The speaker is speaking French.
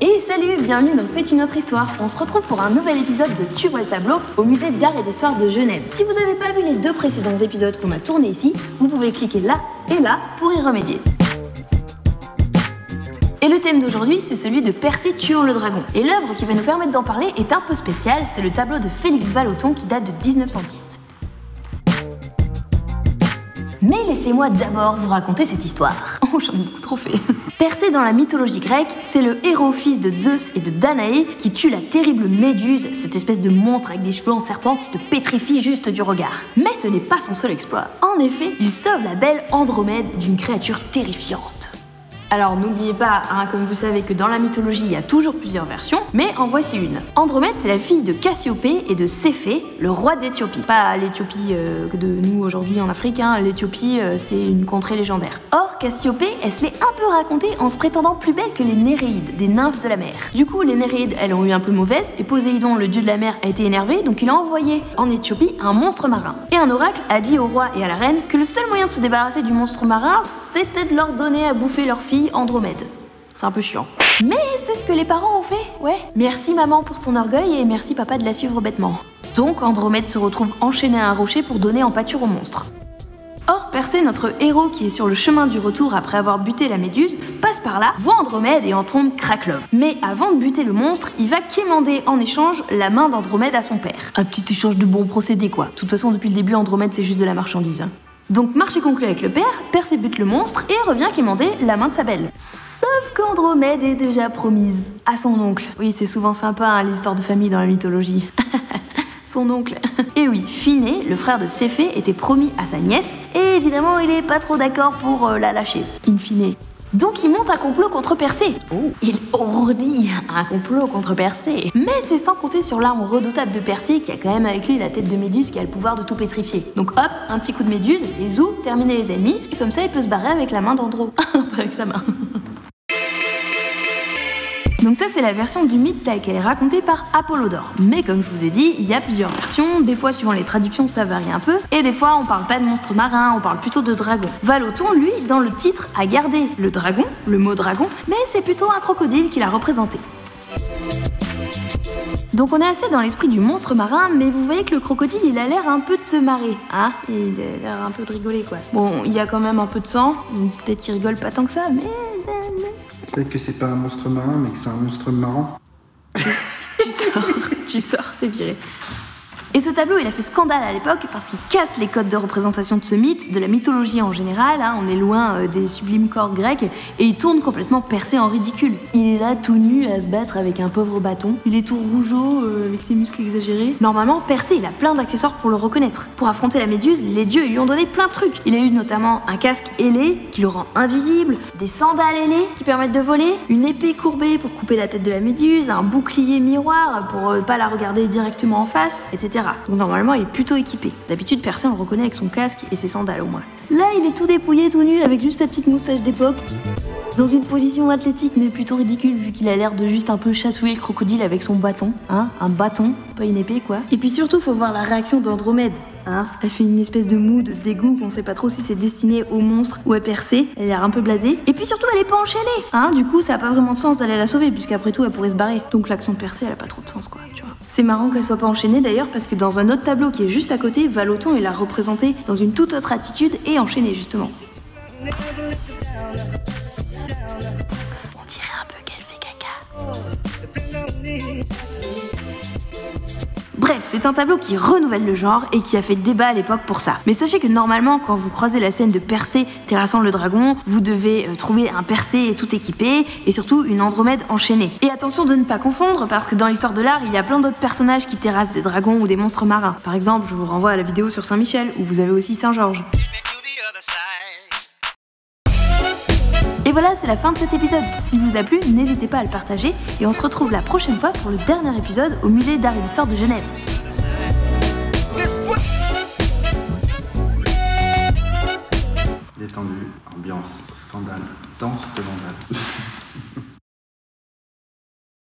Et salut, bienvenue dans C'est une autre histoire. On se retrouve pour un nouvel épisode de Tu vois le tableau au musée d'art et d'histoire de Genève. Si vous n'avez pas vu les deux précédents épisodes qu'on a tournés ici, vous pouvez cliquer là et là pour y remédier. Et le thème d'aujourd'hui, c'est celui de Persée tuant le dragon. Et l'œuvre qui va nous permettre d'en parler est un peu spéciale, c'est le tableau de Félix Vallotton qui date de 1910. Mais laissez-moi d'abord vous raconter cette histoire. Oh, j'en ai beaucoup trop fait. Persée dans la mythologie grecque, c'est le héros fils de Zeus et de Danaé qui tue la terrible Méduse, cette espèce de monstre avec des cheveux en serpent qui te pétrifie juste du regard. Mais ce n'est pas son seul exploit. En effet, il sauve la belle Andromède d'une créature terrifiante. Alors n'oubliez pas, comme vous savez que dans la mythologie il y a toujours plusieurs versions, mais en voici une. Andromède c'est la fille de Cassiopée et de Céphée, le roi d'Éthiopie. Pas l'Éthiopie de nous aujourd'hui en Afrique, l'Éthiopie c'est une contrée légendaire. Or Cassiopée elle se l'est un peu racontée en se prétendant plus belle que les Néréides, des nymphes de la mer. Du coup les Néréides elles ont eu un peu mauvaise et Poséidon le dieu de la mer a été énervé, donc il a envoyé en Éthiopie un monstre marin. Et un oracle a dit au roi et à la reine que le seul moyen de se débarrasser du monstre marin c'était de leur donner à bouffer leur fille Andromède. C'est un peu chiant. Mais c'est ce que les parents ont fait, ouais. Merci maman pour ton orgueil et merci papa de la suivre bêtement. Donc Andromède se retrouve enchaîné à un rocher pour donner en pâture au monstre. Or Persée, notre héros qui est sur le chemin du retour après avoir buté la Méduse, passe par là, voit Andromède et en tombe crack-love. Mais avant de buter le monstre, il va quémander en échange la main d'Andromède à son père. Un petit échange de bons procédés quoi. De toute façon depuis le début Andromède c'est juste de la marchandise. Donc marché conclu avec le père, Persée bute le monstre et revient quémander la main de sa belle. Sauf qu'Andromède est déjà promise à son oncle. Oui, c'est souvent sympa l'histoire de famille dans la mythologie. Son oncle. Et oui, Phinée, le frère de Céphée, était promis à sa nièce et évidemment il est pas trop d'accord pour la lâcher, in fine. Donc il monte un complot contre Persée. Oh. Il ourdit un complot contre Persée. Mais c'est sans compter sur l'arme redoutable de Persée qui a quand même avec lui la tête de Méduse qui a le pouvoir de tout pétrifier. Donc hop, un petit coup de Méduse, et zou, terminer les ennemis, et comme ça il peut se barrer avec la main d'Andro. Avec sa main. Donc ça c'est la version du mythe telle qu'elle est racontée par Apollodore. Mais comme je vous ai dit, il y a plusieurs versions, des fois suivant les traductions ça varie un peu, et des fois on parle pas de monstre marin, on parle plutôt de dragon. Vallotton, lui, dans le titre, a gardé le dragon, le mot dragon, mais c'est plutôt un crocodile qu'il a représenté. Donc on est assez dans l'esprit du monstre marin, mais vous voyez que le crocodile il a l'air un peu de se marrer, il a l'air un peu de rigoler quoi. Bon, il y a quand même un peu de sang, peut-être qu'il rigole pas tant que ça, mais... Peut-être que c'est pas un monstre marin, mais que c'est un monstre marrant. Tu sors, t'es viré. Et ce tableau, il a fait scandale à l'époque parce qu'il casse les codes de représentation de ce mythe, de la mythologie en général, on est loin des sublimes corps grecs, et il tourne complètement Persée en ridicule. Il est là tout nu à se battre avec un pauvre bâton, il est tout rougeau, avec ses muscles exagérés. Normalement, Persée, il a plein d'accessoires pour le reconnaître. Pour affronter la Méduse, les dieux lui ont donné plein de trucs. Il a eu notamment un casque ailé qui le rend invisible, des sandales ailées qui permettent de voler, une épée courbée pour couper la tête de la Méduse, un bouclier miroir pour pas la regarder directement en face, etc. Donc normalement il est plutôt équipé. D'habitude Persée on le reconnaît avec son casque et ses sandales au moins. Là il est tout dépouillé, tout nu, avec juste sa petite moustache d'époque, dans une position athlétique mais plutôt ridicule vu qu'il a l'air de juste un peu chatouiller le crocodile avec son bâton. Un bâton, pas une épée quoi. Et puis surtout faut voir la réaction d'Andromède. Elle fait une espèce de moue de dégoût qu'on sait pas trop si c'est destiné au monstre ou à Persée. Elle a l'air un peu blasée. Et puis surtout elle est pas enchaînée. Du coup ça a pas vraiment de sens d'aller la sauver puisqu'après tout elle pourrait se barrer. Donc l'action de Persée elle a pas trop de sens quoi, tu vois. C'est marrant qu'elle soit pas enchaînée d'ailleurs parce que dans un autre tableau qui est juste à côté, Vallotton il l'a représentée dans une toute autre attitude et enchaînée justement. On dirait un peu qu'elle fait caca. Bref, c'est un tableau qui renouvelle le genre et qui a fait débat à l'époque pour ça. Mais sachez que normalement, quand vous croisez la scène de Persée terrassant le dragon, vous devez trouver un Persée tout équipé et surtout une Andromède enchaînée. Et attention de ne pas confondre parce que dans l'histoire de l'art, il y a plein d'autres personnages qui terrassent des dragons ou des monstres marins. Par exemple, je vous renvoie à la vidéo sur Saint-Michel où vous avez aussi Saint-Georges. Et voilà, c'est la fin de cet épisode. S'il vous a plu, n'hésitez pas à le partager et on se retrouve la prochaine fois pour le dernier épisode au musée d'art et d'histoire de Genève. Détendu, ambiance, scandale, danse de vandale.